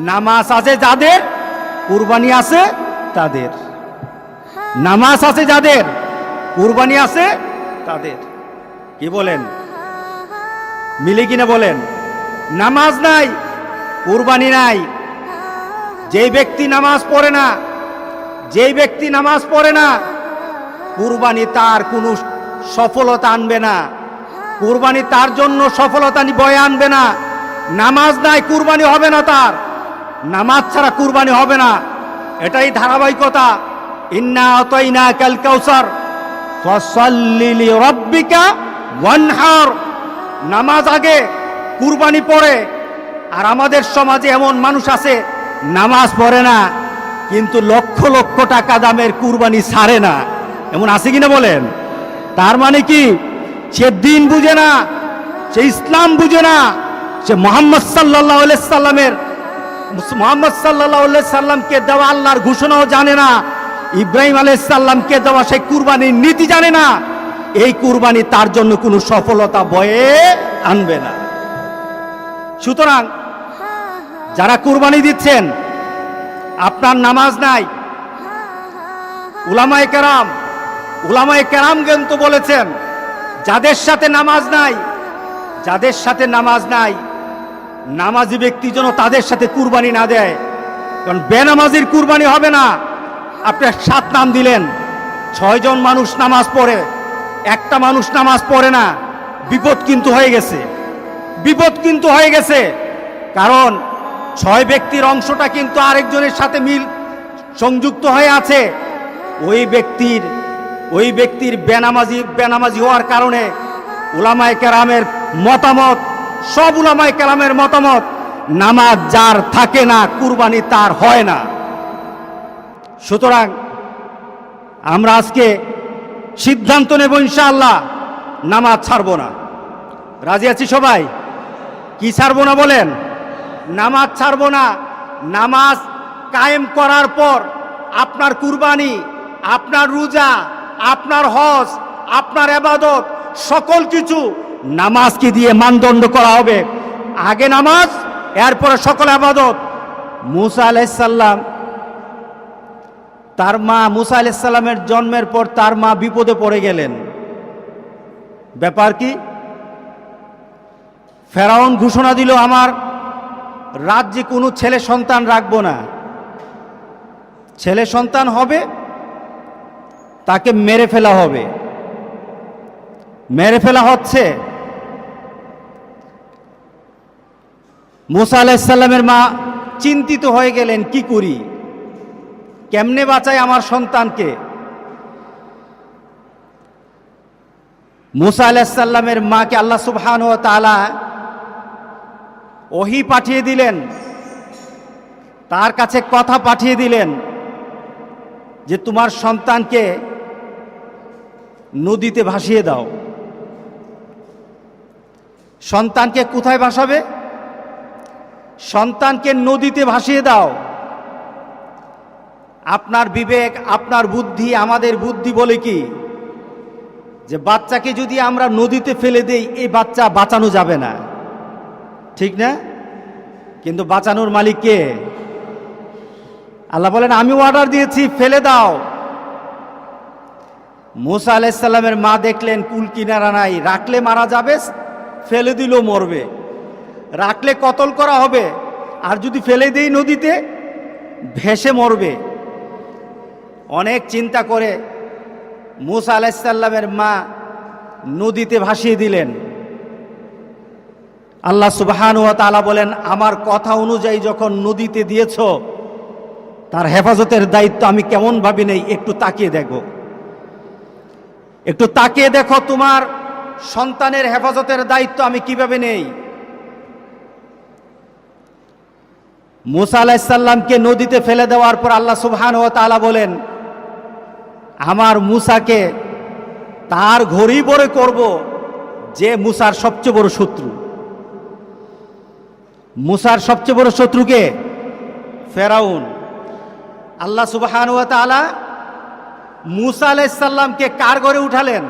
নামাজ আছে যাদের, কুরবানি আছে তাদের। নামাজ আছে যাদের, কুরবানি আছে তাদের। কি বলেন, মিলে কিনা বলেন? নামাজ নাই, কুরবানি নাই। যেই ব্যক্তি নামাজ পড়ে না, যেই ব্যক্তি নামাজ পড়ে না, কুরবানি তার কোনো সফলতা আনবে না। কুরবানি তার জন্য সফলতা বয়ে আনবে না। নামাজ নাই, কুরবানি হবে না তার। নামাজ ছাড়া কুরবানি হবে না, এটাই ধারাবাহিকতা। ইন্না আতাইনাকাল কাউসার ফাসাল্লি লিরাব্বিকা ওয়ানহার। নামাজ আগে, কুরবানি পড়ে। আর আমাদের সমাজে এমন মানুষ আছে নামাজ পড়ে না, কিন্তু লক্ষ লক্ষ টাকা দামের কুরবানি ছাড়ে না। এমন আছে কিনা বলেন? তার মানে কি? সে দিন বুঝে না, সে ইসলাম বুঝে না, সে মুহাম্মদ সাল্লাল্লাহু আলাইহি সাল্লামকে দেওয়া আল্লাহর ঘোষণাও জানে না, ইব্রাহিম আলাইহিস সালামকে দেওয়া সেই কুরবানির নীতি জানে না। এই কুরবানি তার জন্য কোনো সফলতা বয়ে আনবে না। সুতরাং যারা কুরবানি দিচ্ছেন, আপনার নামাজ নাই, উলামায়ে কেরাম কিন্তু বলেছেন যাদের সাথে নামাজ নাই, যাদের সাথে নামাজ নাই, নামাজি ব্যক্তি যেন তাদের সাথে কুরবানি না দেয়। কারণ বেনামাজির কুরবানি হবে না। আপনি 7 নাম দিলেন, 6 জন মানুষ নামাজ পড়ে, একটা মানুষ নামাজ পড়ে না, বিপদ কিন্তু হয়ে গেছে, বিপদ কিন্তু হয়ে গেছে। কারণ 6 ব্যক্তির অংশটা কিন্তু আরেকজনের সাথে সংযুক্ত হয়ে আছে। ওই ব্যক্তির বেনামাজি হওয়ার কারণে উলামায়ে কেরামের মতামত, সব উলামায়ে কেরামের মতামত, নামাজ যার থাকে না, কুরবানি তার হয় না। সুতরাং আমরা আজকে সিদ্ধান্ত নেব ইনশাআল্লাহ, নামাজ ছাড়বো না। রাজি আছি সবাই? কি ছাড়বো না বলেন? নামাজ ছাড়বো না। নামাজ কায়েম করার পর আপনার কুরবানি, আপনার রোজা, আপনার হজ, আপনার ইবাদত, সকল কিছু নামাজকে দিয়ে মানদণ্ড করা হবে। আগে নামাজ, এরপরে সকল ইবাদত। মুসা আলাইহিস সালাম, তার মা, মুসা আলাইহিস সালামের জন্মের পর তার মা বিপদে পড়ে গেলেন। ব্যাপার কি? ফেরাউন ঘোষণা দিল, আমার রাজ্যে কোনো ছেলে সন্তান রাখবো না। ছেলে সন্তান হবে তাকে মেরে ফেলা হবে। মেরে ফেলা হচ্ছে। মুসা আলাইহিস সালামের মা চিন্তিত হয়ে গেলেন, কি করি, কেমনে বাঁচাই আমার সন্তানকে। মুসা আলাইহিস সালামের মাকে আল্লাহ সুবহানাহু ওয়া তাআলা ওহী পাঠিয়ে দিলেন, তার কাছে কথা পাঠিয়ে দিলেন যে তোমার সন্তানকে নদীতে ভাসিয়ে দাও। সন্তানকে কোথায় ভাসাবে? সন্তানকে নদীতে ভাসিয়ে দাও। আপনার বিবেক, আপনার বুদ্ধি, আমাদের বুদ্ধি বলে কি যে বাচ্চাকে যদি আমরা নদীতে ফেলে দেই, এই বাচ্চা বাঁচানো যাবে না, ঠিক না? কিন্তু বাঁচানোর মালিক কে? আল্লাহ বলেন, আমি অর্ডার দিয়েছি, ফেলে দাও। মুসা আলাইহিস সালামের মা দেখলেন কুল কিনারা নাই, রাখলে মারা যাবে, ফেলে দিলেও মরবে, রাখলে কতল করা হবে, আর যদি ফেলে দেই নদীতে ভেসে মরবে। অনেক চিন্তা করে মুসা আলাইহিস সালামের মা নদীতে ভাসিয়ে দিলেন। আল্লাহ সুবহানাহু ওয়া তাআলা বলেন, আমার কথা অনুযায়ী যখন নদীতে দিয়েছ, তার হেফাজতের দায়িত্ব আমি কেমন ভাবি নেই, একটু তাকিয়ে দেখো, একটু তাকিয়ে দেখো তোমার সন্তানের হেফাজতের দায়িত্ব আমি কিভাবে নেই। মুসা আলাইহিস সালামকে নদীতে ফেলে দেওয়ার পর আল্লাহ সুবহানাহু ওয়া তাআলা বলেন, আমার মুসাকে তার ঘড়ি বরে করব যে মুসার সবচেয়ে বড় শত্রু। মুসার সবচেয়ে বড় শত্রুকে ফেরাউন। আল্লাহ সুবহানাহু ওয়া তাআলা মুসা আলাইহিস সালামকে কার ঘরে উঠালেন?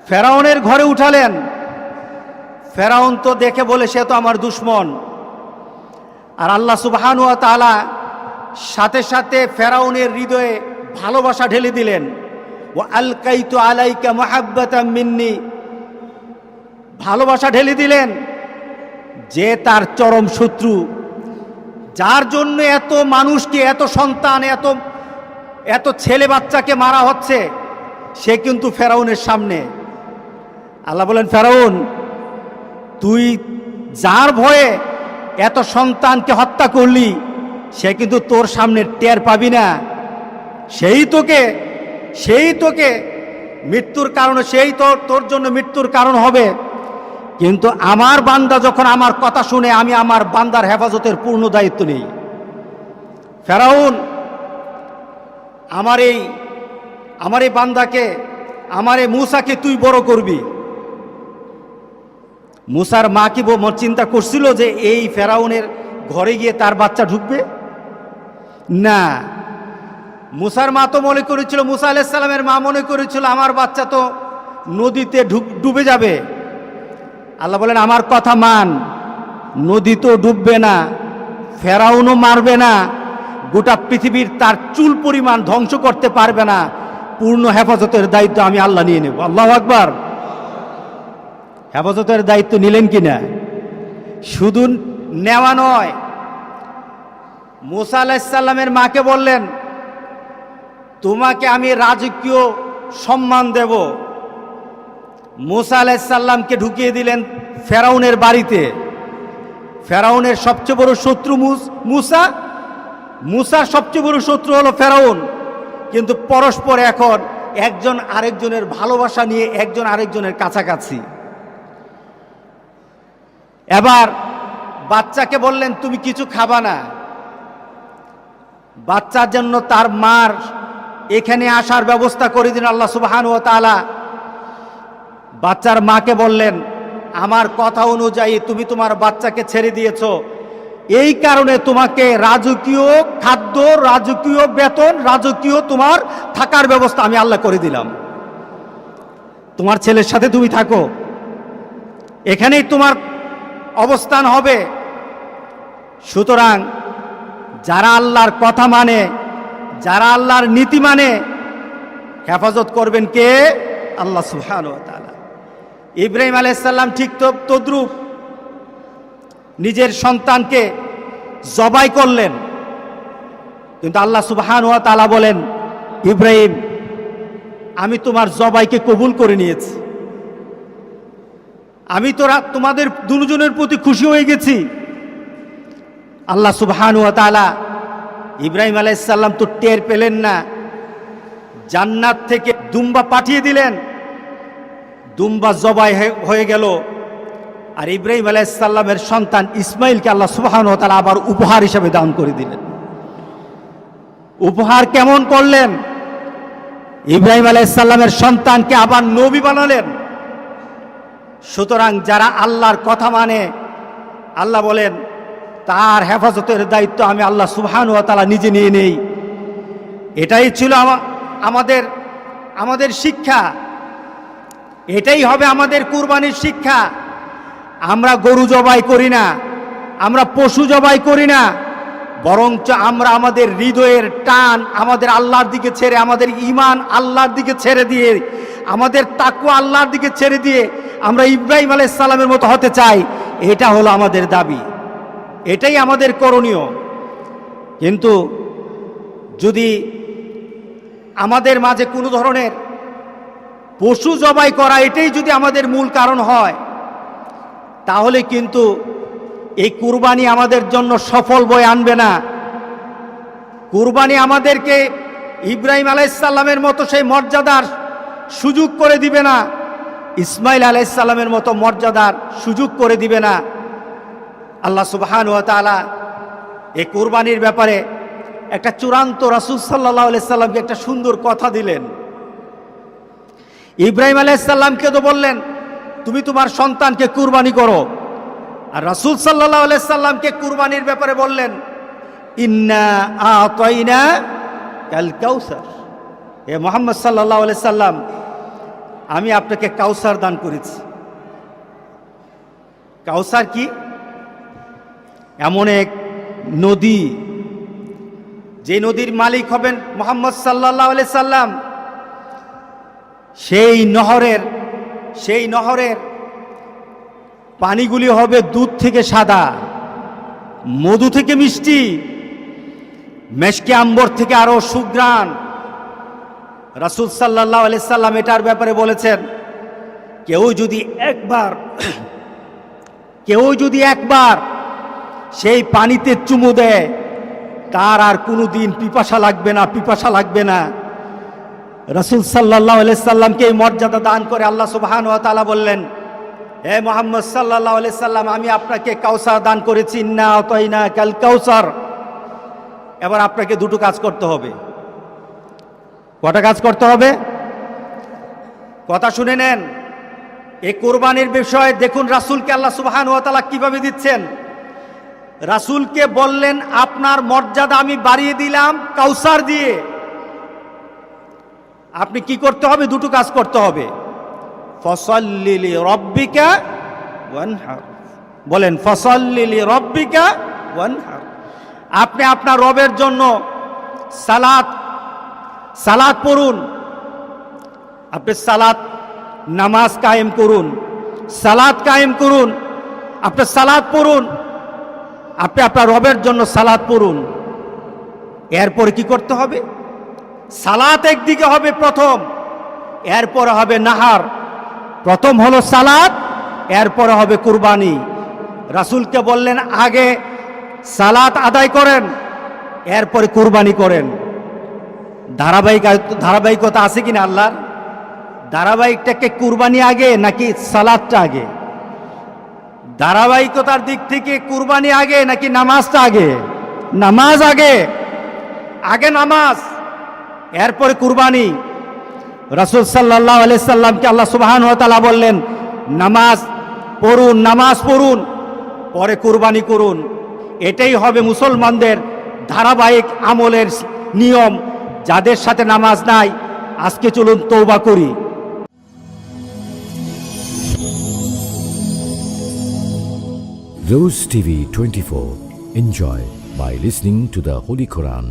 ফেরাউনের ঘরে উঠালেন। ফেরাউন তো দেখে বলে, সে তো আমার দুশমন, আর আল্লাহ সুবহানাহু ওয়া তাআলা সাথে সাথে ফেরাউনের হৃদয়ে ভালোবাসা ঢেলে দিলেন। ওয়া আলকাইতু আলাইকা মুহাব্বাতাম মিন্নি, ভালোবাসা ঢেলে দিলেন। যে তার চরম শত্রু, যার জন্য এত মানুষকে, এত সন্তান, এত ছেলে বাচ্চাকে মারা হচ্ছে, সে কিন্তু ফেরাউনের সামনে। আল্লাহ বলেন, ফেরাউন, তুই যার ভয়ে এত সন্তানকে হত্যা করলি, সে কিন্তু তোর সামনে টের পাবি না। সেই তোকে মৃত্যুর কারণ, তোর জন্য মৃত্যুর কারণ হবে। কিন্তু আমার বান্দা যখন আমার কথা শুনে, আমি আমার বান্দার হেফাজতের পূর্ণ দায়িত্ব নেই। ফেরাউন, আমার এই বান্দাকে, আমার এই মূসাকে তুই বড় করবি। মূসার মা কি চিন্তা করছিল যে এই ফেরাউনের ঘরে গিয়ে তার বাচ্চা ঢুকবে? না, মূসার মা তো মনে করেছিল, মূসা আলাইহিস সালামের মা মনে করেছিল আমার বাচ্চা তো নদীতে ডুবে যাবে। আল্লাহ বলেন, আমার কথা মান, নদী তো ডুববে না, ফেরাউনও মারবে না, গোটা পৃথিবীর তার চুল পরিমাণ ধ্বংস করতে পারবে না। পূর্ণ হেফাজতের দায়িত্ব আমি আল্লাহ নিয়ে নেব। আল্লাহু আকবার। হেফাজতের দায়িত্ব নিলেন কিনা? শুধু নেওয়া নয়, মূসা আলাইহিস সালামের মাকে বললেন, তোমাকে আমি রাজকীয় সম্মান দেব। মূসা আলাইহিস সালামকে ঢুকিয়ে দিলেন ফেরাউনের বাড়িতে। ফেরাউনের সবচেয়ে বড় শত্রু মূসার সবচেয়ে বড় শত্রু হলো ফেরাউন। কিন্তু পরস্পর এখন একজন আরেকজনের ভালোবাসা নিয়ে একজন আরেকজনের কাছাকাছি। এবার বাচ্চাকে বললেন, তুমি কিছু খাবা না। বাচ্চার জন্য তার মার এখানে আসার ব্যবস্থা করে দিন আল্লাহ সুবহানাহু ওয়া তাআলা। বাচ্চার মাকে বললেন, আমার কথা অনুযায়ী তুমি তোমার বাচ্চাকে ছেড়ে দিয়েছো, এই কারণে তোমাকে রাজকীয় খাদ্য, রাজকীয় বেতন, রাজকীয় তোমার থাকার ব্যবস্থা আমি আল্লাহ করে দিলাম। তোমার ছেলের সাথে তুমি থাকো, এখানেই তোমার অবস্থান হবে। সুতরাং যারা আল্লাহর কথা মানে, যারা আল্লাহর নীতি মানে, হেফাজত করবেন কে? আল্লাহ সুবহানাহু ওয়া তাআলা। ইব্রাহিম আলাইহিস সালাম ঠিক তদ্রূপ নিজের সন্তানকে জবাই করলেন। কিন্তু আল্লাহ সুবহানাহু ওয়া তাআলা বলেন, ইব্রাহিম, আমি তোমার জবাইকে কবুল করে নিয়েছি, আমি তোমাদের দুজনের প্রতি খুশি হয়ে গেছি। আল্লাহ সুবহানাহু ওয়া তাআলা ইব্রাহিম আলাইহিস সালাম তো টের পেলেন না, জান্নাত থেকে দুম্বা পাঠিয়ে দিলেন, দুম্বা জবাই হয়ে গেল। আর ইব্রাহিম আলাইহিস সালামের সন্তান ইসমাইলকে আল্লাহ সুবহানাহু ওয়া তাআলা আবার উপহার হিসেবে দান করে দিলেন। উপহার কেমন করলেন? ইব্রাহিম আলাইহিস সালামের সন্তানকে আবার নবী বানালেন। সুতরাং যারা আল্লাহর কথা মানে, আল্লাহ বলেন তার হেফাজতের দায়িত্ব আমি আল্লাহ সুবহানাহু ওয়া তাআলা নিজে নিয়ে নেই। এটাই ছিল আমাদের শিক্ষা, এটাই হবে আমাদের কুরবানির শিক্ষা। আমরা গরু জবাই করি না, আমরা পশু জবাই করি না, বরঞ্চ আমরা আমাদের হৃদয়ের টান আমাদের আল্লাহর দিকে ছেড়ে, আমাদের ঈমান আল্লাহর দিকে ছেড়ে দিয়ে, আমাদের তাকওয়া আল্লাহর দিকে ছেড়ে দিয়ে আমরা ইব্রাহিম আলাইহিস সালামের মতো হতে চাই। এটা হলো আমাদের দাবি, এটাই আমাদের করণীয়। কিন্তু যদি আমাদের মাঝে কোনো ধরনের পশু জবাই করা, এটাই যদি আমাদের মূল কারণ হয়, তাহলে কিন্তু এই কুরবানি আমাদের জন্য সফল বয়ে আনবে না। কুরবানি আমাদেরকে ইব্রাহিম আলাইহিস সালামের মতো সেই মর্যাদার সুযোগ করে দিবে না, ইসমাইল আলাইহিস সালামের মতো মর্যাদার সুযোগ করে দিবে না। আল্লাহ সুবহানাহু ওয়া তাআলা এই কুরবানির ব্যাপারে একটা চূড়ান্ত, রাসূল সাল্লাল্লাহু আলাইহি সাল্লামকে একটা সুন্দর কথা দিলেন। ইব্রাহিম আলাইহিস সালামকে তো বললেন, তুমি তোমার সন্তানকে কুরবানি করো, আর রাসূল সাল্লাল্লাহু আলাইহি সাল্লামকে কুরবানির ব্যাপারে বললেন, ইন্না আতাইনা কাল কাউসার, হে মুহাম্মদ সাল্লাল্লাহু আলাইহি সাল্লাম, আমি আপনাকে কাউসার দান করেছি। কাউসার কি? এমন এক নদী, যে নদীর মালিক হবেন মুহাম্মদ সাল্লাল্লাহু আলাইহি সাল্লাম, সেই নহরের পানিগুলি হবে দুধ থেকে সাদা, মধু থেকে মিষ্টি, মেশকে আম্বর থেকে আরো সুঘ্রাণ। রাসূল সাল্লাল্লাহু আলাইহি সাল্লাম এটার ব্যাপারে বলেছেন, কেউ যদি একবার সেই পানিতে চুমু দেয়, তার আর কোনোদিন পিপাসা লাগবে না। রাসূল সাল্লাল্লাহু আলাইহি সাল্লামকে এই মর্যাদা দান করে আল্লাহ সুবহানাহু ওয়া তাআলা বললেন, হে মুহাম্মদ সাল্লাল্লাহু আলাইহি সাল্লাম, আমি আপনাকে কাউসার দান করেছি, ইন্না আতাইনা কাল কাউসার। এবার আপনাকে দুটো কাজ করতে হবে। কটা কাজ করতে হবে? কথা শুনে নেন। এই কোরবানির বিষয়ে দেখুন রাসূলকে আল্লাহ সুবহানাহু ওয়া তাআলা কিভাবে দিচ্ছেন। রাসূলকে বললেন, আপনার মর্যাদা আমি বাড়িয়ে দিলাম কাউসার দিয়ে। আপনি কি করতে হবে? দুটো কাজ করতে হবে। ফসল্লি লিরাব্বিকা ওয়ানহার, বলেন ফসল্লি লিরাব্বিকা ওয়ানহার। আপনি আপনার রবের জন্য সালাত পড়ুন, আপনি নামাজ কায়েম করুন, সালাত কায়েম করুন, আপনি সালাত পড়ুন, আপনি আপনার রবের জন্য সালাত পড়ুন। এরপরে কি করতে হবে? সালাত একদিকে হবে প্রথম, এরপরে হবে নাহার। প্রথম হলো সালাত, এরপরে হবে কুরবানি। রাসূলকে বললেন, আগে সালাত আদায় করেন, এরপরে কুরবানি করেন। ধারাবাহিকতা আছে কিনা আল্লাহর? ধারাবাহিকটাকে কুরবানি আগে নাকি সালাতটা আগে? ধারাবাহিকতার দিক থেকে কুরবানি আগে নাকি নামাজটা আগে? নামাজ আগে নামাজ, এরপরে কুরবানি। রাসূল সাল্লাল্লাহু আলাইহি সাল্লামকে আল্লাহ সুবহানাহু ওয়া তাআলা বললেন, নামাজ পড়ুন, পরে কুরবানি করুন। এটাই হবে মুসলমানদের ধারাবাহিক আমলের নিয়ম। যাদের সাথে নামাজ নাই, আজকে চলুন তওবা করি। Rose TV 24. Enjoy by listening to the Holy Quran.